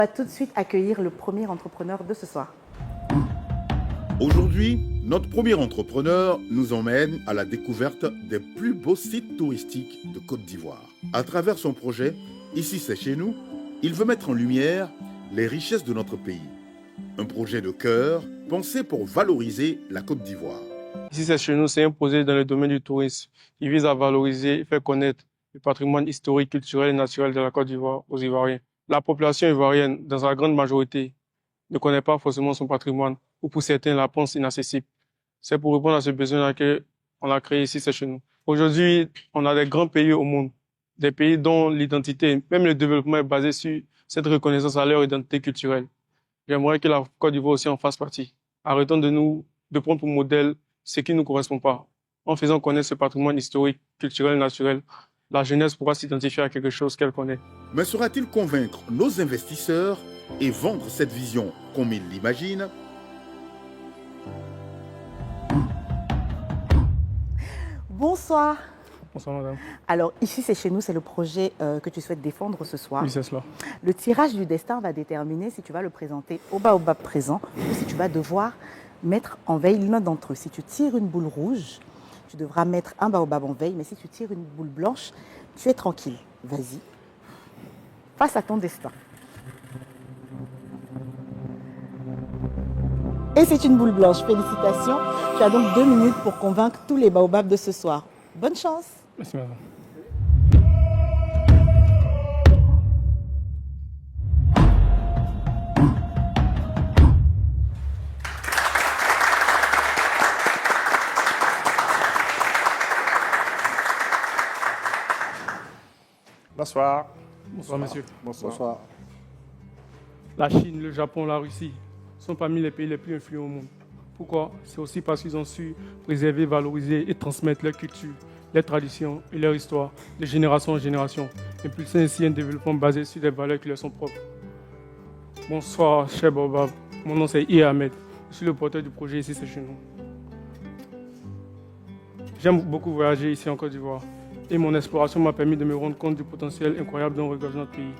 On va tout de suite accueillir le premier entrepreneur de ce soir. Aujourd'hui, notre premier entrepreneur nous emmène à la découverte des plus beaux sites touristiques de Côte d'Ivoire. À travers son projet, Ici c'est chez nous, il veut mettre en lumière les richesses de notre pays. Un projet de cœur pensé pour valoriser la Côte d'Ivoire. Ici c'est chez nous, c'est un projet dans le domaine du tourisme. Il vise à valoriser et faire connaître le patrimoine historique, culturel et naturel de la Côte d'Ivoire aux Ivoiriens. La population ivoirienne, dans sa grande majorité, ne connaît pas forcément son patrimoine, ou pour certains la pense inaccessible. C'est pour répondre à ce besoin-là qu'on a créé Ici c'est chez nous. Aujourd'hui, on a des grands pays au monde, des pays dont l'identité, même le développement est basé sur cette reconnaissance à leur identité culturelle. J'aimerais que la Côte d'Ivoire aussi en fasse partie. Arrêtons de prendre pour modèle ce qui ne nous correspond pas. En faisant connaître ce patrimoine historique, culturel, naturel, la jeunesse pourra s'identifier à quelque chose qu'elle connaît. Mais saura-t-il convaincre nos investisseurs et vendre cette vision comme ils l'imaginent? Bonsoir. Bonsoir madame. Alors ici c'est chez nous, c'est le projet que tu souhaites défendre ce soir. Oui, c'est cela. Le tirage du destin va déterminer si tu vas le présenter au baobab présent ou si tu vas devoir mettre en veille l'un d'entre eux. Si tu tires une boule rouge, tu devras mettre un baobab en veille, mais si tu tires une boule blanche, tu es tranquille. Vas-y, face à ton destin. Et c'est une boule blanche, félicitations. Tu as donc 2 minutes pour convaincre tous les baobabs de ce soir. Bonne chance. Merci madame. Bonsoir. Bonsoir monsieur. Bonsoir. La Chine, le Japon, la Russie sont parmi les pays les plus influents au monde. Pourquoi? C'est aussi parce qu'ils ont su préserver, valoriser et transmettre leur culture, leurs traditions et leur histoire de génération en génération, impulsant ainsi un développement basé sur des valeurs qui leur sont propres. Bonsoir, cher Baobab. Mon nom c'est Iya Ahmed. Je suis le porteur du projet Ici c'est chez nous. J'aime beaucoup voyager ici en Côte d'Ivoire et mon exploration m'a permis de me rendre compte du potentiel incroyable dont regorge notre pays.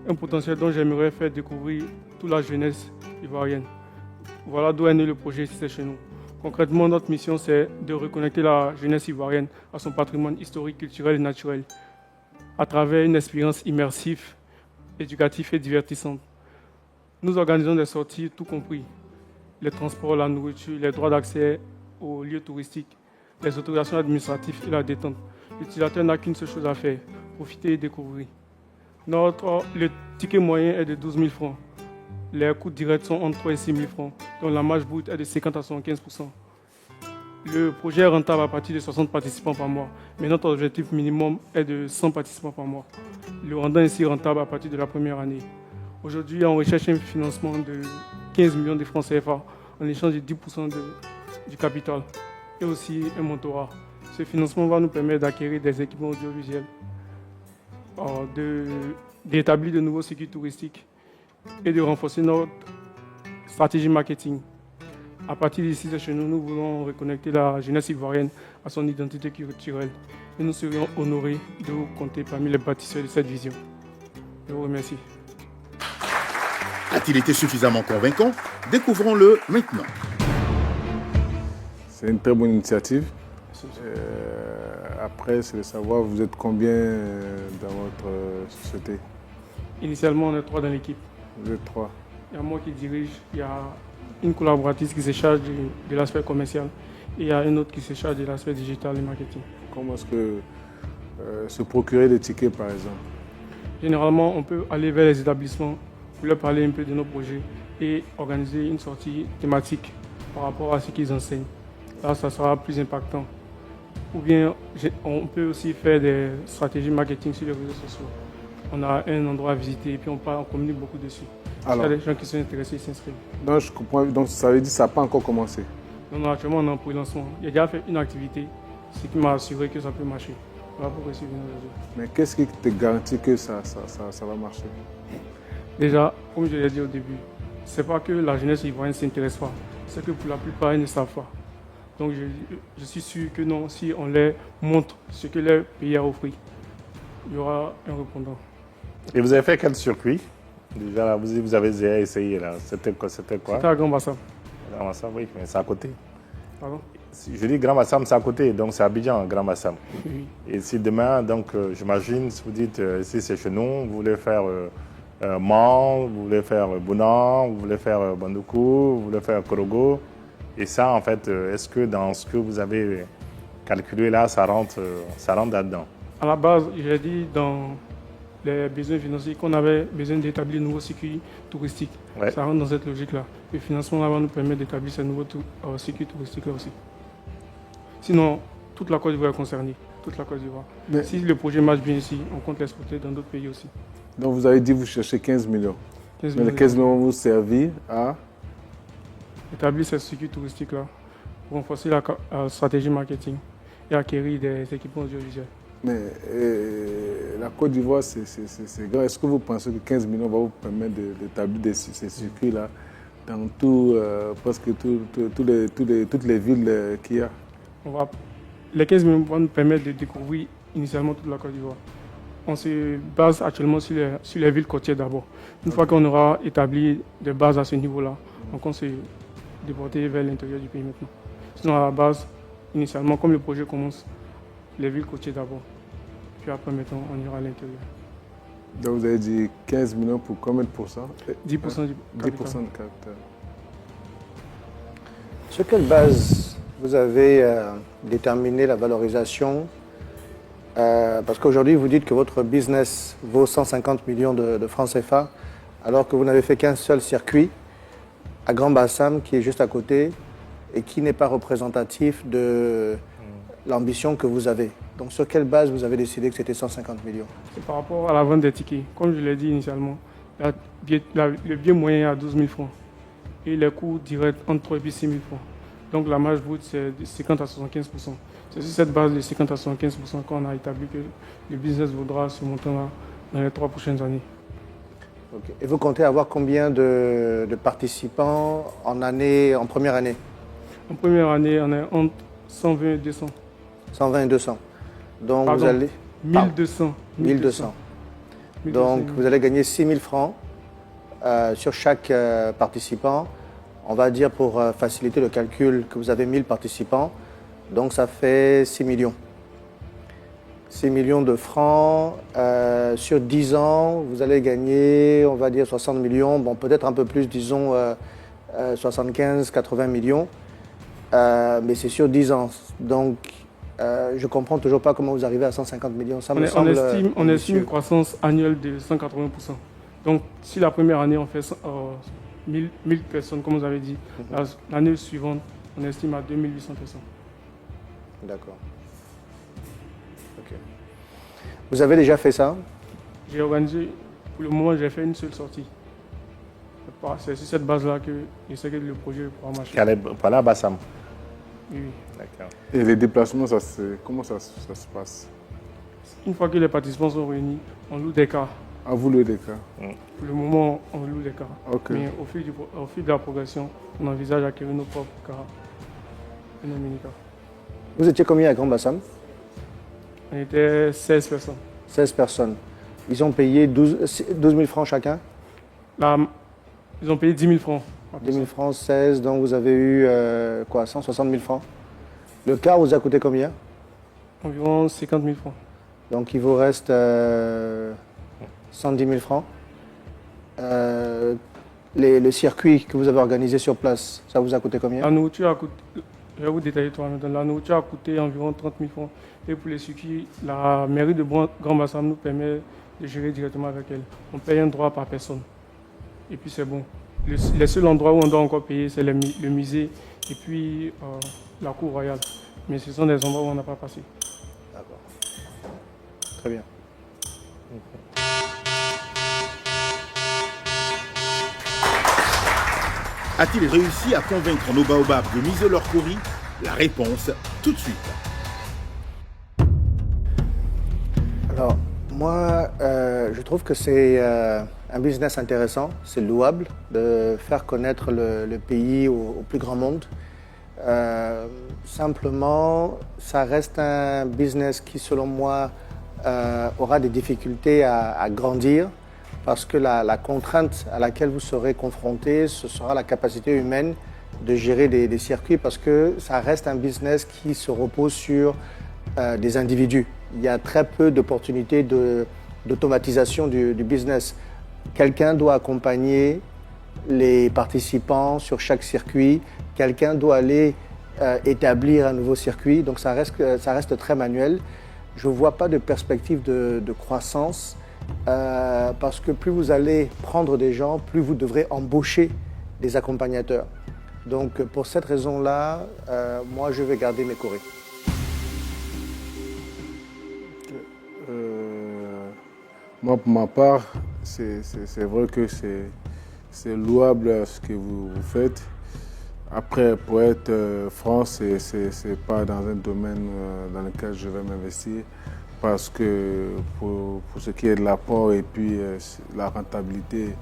Un potentiel dont j'aimerais faire découvrir toute la jeunesse ivoirienne. Voilà d'où est né le projet Ici c'est chez nous. Concrètement, notre mission, c'est de reconnecter la jeunesse ivoirienne à son patrimoine historique, culturel et naturel à travers une expérience immersive, éducative et divertissante. Nous organisons des sorties, tout compris. Les transports, la nourriture, les droits d'accès aux lieux touristiques, les autorisations administratives et la détente. L'utilisateur n'a qu'une seule chose à faire, profiter et découvrir. Le ticket moyen est de 12 000 francs. Les coûts directs sont entre 3 et 6 000 francs, dont la marge brute est de 50 à 75%. Le projet est rentable à partir de 60 participants par mois, mais notre objectif minimum est de 100 participants par mois, le rendant ainsi rentable à partir de la première année. Aujourd'hui, on recherche un financement de 15 millions de francs CFA en échange de 10% du capital et aussi un mentorat. Ce financement va nous permettre d'acquérir des équipements audiovisuels, d'établir de nouveaux circuits touristiques et de renforcer notre stratégie marketing. À partir d'ici, chez nous, nous voulons reconnecter la jeunesse ivoirienne à son identité culturelle et nous serions honorés de vous compter parmi les bâtisseurs de cette vision. Je vous remercie. A-t-il été suffisamment convaincant? Découvrons-le maintenant. C'est une très bonne initiative. Après, c'est de savoir, vous êtes combien dans votre société? Initialement, on est 3 dans l'équipe. Vous êtes 3. Il y a moi qui dirige, il y a une collaboratrice qui se charge de l'aspect commercial et il y a une autre qui se charge de l'aspect digital et marketing. Comment est-ce que se procurer des tickets, par exemple? Généralement, on peut aller vers les établissements pour leur parler un peu de nos projets et organiser une sortie thématique par rapport à ce qu'ils enseignent. Là, ça sera plus impactant. Ou bien, on peut aussi faire des stratégies marketing sur les réseaux sociaux. On a un endroit à visiter et puis on communique beaucoup dessus. Alors, il y a des gens qui sont intéressés, ils s'inscrivent. Donc, je comprends. Donc, ça veut dire que ça n'a pas encore commencé? Non, actuellement, on est en pré-lancement. Il a déjà fait une activité, ce qui m'a assuré que ça peut marcher. Voilà pourquoi je suis venu aujourd'hui. Mais qu'est-ce qui te garantit que ça va marcher? Déjà, comme je l'ai dit au début, ce n'est pas que la jeunesse ivoirienne ne s'intéresse pas, c'est que pour la plupart, ils ne savent pas. Donc je suis sûr que non, si on leur montre ce que leur pays a offert, il y aura un répondant. Et vous avez fait quel circuit? Déjà, là, vous avez déjà essayé, là. C'était quoi? C'était à Grand Bassam. Grand Bassam, oui, mais c'est à côté. Pardon? Je dis Grand Bassam, c'est à côté, donc c'est Abidjan, Grand Bassam. Oui. Et si demain, donc, j'imagine, si vous dites, ici c'est chez nous, vous voulez faire Mans, vous voulez faire Bounan, vous voulez faire Bandoukou, vous voulez faire Korogo. Et ça, en fait, est-ce que dans ce que vous avez calculé là, ça rentre là-dedans? À la base, j'ai dit dans les besoins financiers qu'on avait besoin d'établir un nouveau circuit touristique. Ouais. Ça rentre dans cette logique-là. Le financement là-bas nous permet d'établir ce nouveau circuit touristique-là aussi. Sinon, toute la Côte d'Ivoire est concernée. Toute la Côte d'Ivoire. Mais- Si le projet marche bien ici, on compte l'exporter dans d'autres pays aussi. Donc vous avez dit que vous cherchez 15 millions. 15 Mais les millions 15 millions vont vous servir à... établir ce circuit touristique-là pour renforcer la stratégie marketing et acquérir des équipements audiovisuels. Mais la Côte d'Ivoire, c'est grand. Est-ce que vous pensez que 15 millions va vous permettre d'établir ces circuits-là dans presque toutes les villes qu'il y a? Les 15 millions vont nous permettre de découvrir initialement toute la Côte d'Ivoire. On se base actuellement sur les villes côtières d'abord. Une fois qu'on aura établi des bases à ce niveau-là, on compte se déporter vers l'intérieur du pays maintenant. Sinon, à la base, initialement, comme le projet commence, les villes côtières d'abord. Puis après, maintenant, on ira à l'intérieur. Donc vous avez dit 15 millions pour combien de pourcents? 10% du 10% capital. de capital. Sur quelle base vous avez déterminé la valorisation parce qu'aujourd'hui, vous dites que votre business vaut 150 millions de francs CFA, alors que vous n'avez fait qu'un seul circuit à Grand Bassam, qui est juste à côté, et qui n'est pas représentatif de l'ambition que vous avez. Donc sur quelle base vous avez décidé que c'était 150 millions? C'est par rapport à la vente des tickets. Comme je l'ai dit initialement, le billet moyen est à 12 000 francs. Et les coûts directs entre 3 et 6 000 francs. Donc la marge brute, c'est de 50 à 75%. C'est sur cette base de 50 à 75% qu'on a établi que le business vaudra ce montant-là dans les 3 prochaines années. Okay. Et vous comptez avoir combien de participants en première année? En première année, on est entre 120 et 200. 120 et 200. Donc Pardon, vous allez... 1200. 1200. Donc vous allez gagner 6 000 francs sur chaque participant. On va dire pour faciliter le calcul que vous avez 1000 participants. Donc ça fait 6 millions. 6 millions de francs. Sur 10 ans, vous allez gagner, on va dire 60 millions. Bon, peut-être un peu plus, disons 75, 80 millions. Mais c'est sur 10 ans. Donc je ne comprends toujours pas comment vous arrivez à 150 millions. Ça me semble on estime une croissance annuelle de 180%. Donc si la première année on fait 1000 personnes, comme vous avez dit, l'année suivante, on estime à 2800 personnes. D'accord. Ok. Vous avez déjà fait ça? J'ai organisé, pour le moment, j'ai fait une seule sortie. C'est sur cette base-là que je sais que le projet pourra marcher. Pour aller à Bassam. Oui. D'accord. Et les déplacements, comment ça se passe? Une fois que les participants sont réunis, on loue des cars. À vous le décor. Pour le moment, on loue des cars. Ok. Mais au fil de la progression, on envisage d'acquérir nos propres cars et nos mini-cars. Vous étiez combien à Grand Bassam? On était 16 personnes. 16 personnes. Ils ont payé 12 000 francs chacun? Là, ils ont payé 10 000 francs. 10 000 francs, 16, donc vous avez eu 160 000 francs. Le car vous a coûté combien? Environ 50 000 francs. Donc il vous reste 110 000 francs. Le circuit que vous avez organisé sur place, ça vous a coûté combien? La nourriture a coûté, je vais vous détailler toi maintenant. La nourriture a coûté environ 30 000 francs. Et pour les circuits, la mairie de Grand Bassam nous permet de gérer directement avec elle. On paye un droit par personne. Et puis c'est bon. Les seuls endroits où on doit encore payer, c'est le musée et puis la cour royale. Mais ce sont des endroits où on n'a pas passé. D'accord. Très bien. A-t-il réussi à convaincre nos baobabs de miser leur courri? La réponse tout de suite. Alors, moi, je trouve que c'est un business intéressant, c'est louable de faire connaître le pays au plus grand monde. Simplement, ça reste un business qui, selon moi, aura des difficultés à grandir parce que la contrainte à laquelle vous serez confronté, ce sera la capacité humaine de gérer des circuits, parce que ça reste un business qui se repose sur des individus. Il y a très peu d'opportunités d'automatisation du business. Quelqu'un doit accompagner les participants sur chaque circuit, quelqu'un doit aller établir un nouveau circuit, donc ça reste très manuel. Je ne vois pas de perspective de croissance parce que plus vous allez prendre des gens, plus vous devrez embaucher des accompagnateurs. Donc pour cette raison-là, moi je vais garder mes chorés. Moi, pour ma part, c'est vrai que c'est louable ce que vous faites. Après, pour être franc, ce n'est pas dans un domaine dans lequel je vais m'investir, parce que pour ce qui est de l'apport et puis la rentabilité,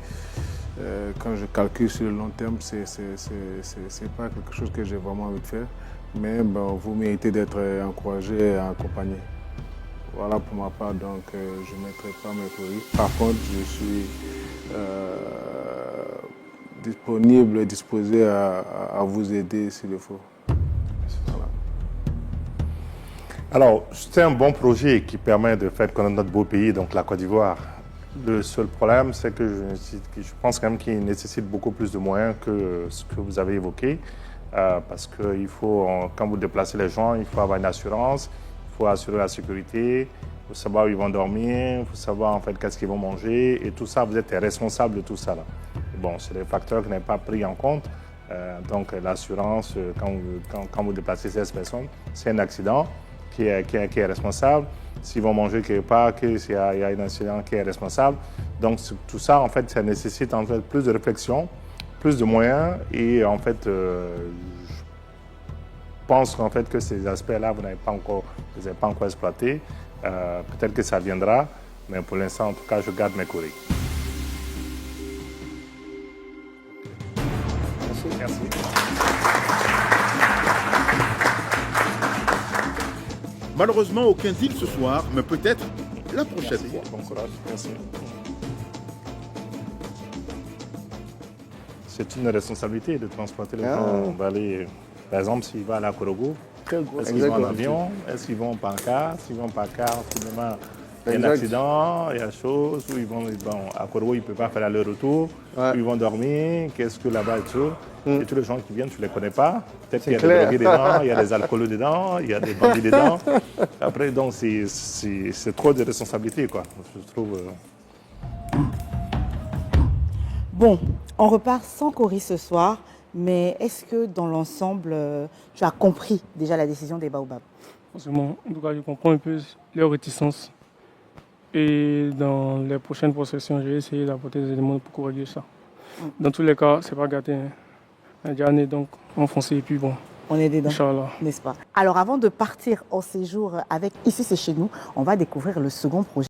quand je calcule sur le long terme, c'est pas quelque chose que j'ai vraiment envie de faire. Mais vous méritez d'être encouragé et accompagné. Voilà pour ma part, donc je ne mettrai pas mes courriers. Par contre, je suis disponible et disposé à vous aider s'il le faut. Voilà. Alors, c'est un bon projet qui permet de faire connaître notre beau pays, donc la Côte d'Ivoire. Le seul problème, c'est que je pense quand même qu'il nécessite beaucoup plus de moyens que ce que vous avez évoqué. Parce que quand vous déplacez les gens, il faut avoir une assurance. Il faut assurer la sécurité, il faut savoir où ils vont dormir, il faut savoir en fait qu'est-ce qu'ils vont manger et tout ça, vous êtes responsable de tout ça là. Bon, c'est des facteurs qui n'est pas pris en compte. Donc l'assurance, quand vous déplacez 16 personnes, c'est un accident qui est responsable. S'ils vont manger quelque part, qu'il y a un accident qui est responsable. Donc tout ça, en fait, ça nécessite en fait plus de réflexion, plus de moyens et en fait, je pense qu'en fait que ces aspects-là, vous n'avez pas encore exploités. Peut-être que ça viendra, mais pour l'instant, en tout cas, je garde mes courriers. Merci. Malheureusement, aucun deal ce soir, mais peut-être la prochaine fois. Bon courage. Merci. C'est une responsabilité de transporter les gens. On va aller, par exemple, s'il va à la Korogo, est-ce qu'ils vont en avion, est-ce qu'ils vont par car, s'ils vont par car, finalement, il y a un accident, il y a des choses, où ils vont à Korogo, ils ne peuvent pas faire aller-retour, où ils vont dormir, qu'est-ce que là-bas et tout. Et tous les gens qui viennent, tu ne les connais pas. Peut-être qu'il y a des drogués dedans, il y a des alcooleux dedans, il y a des bandits dedans. Après, donc, c'est trop de responsabilité, quoi, je trouve. Bon, on repart sans Cory ce soir, mais est-ce que dans l'ensemble, tu as compris déjà la décision des Baobabs? Forcément, en tout cas, je comprends un peu leur réticence. Et dans les prochaines processions, je vais essayer d'apporter des éléments pour corriger ça. Dans tous les cas, c'est pas gâté. Un dernier, donc, enfoncé et puis bon. On est dedans, Inch'Allah. n'est-ce pas? Alors avant de partir en séjour avec Ici c'est chez nous, on va découvrir le second projet.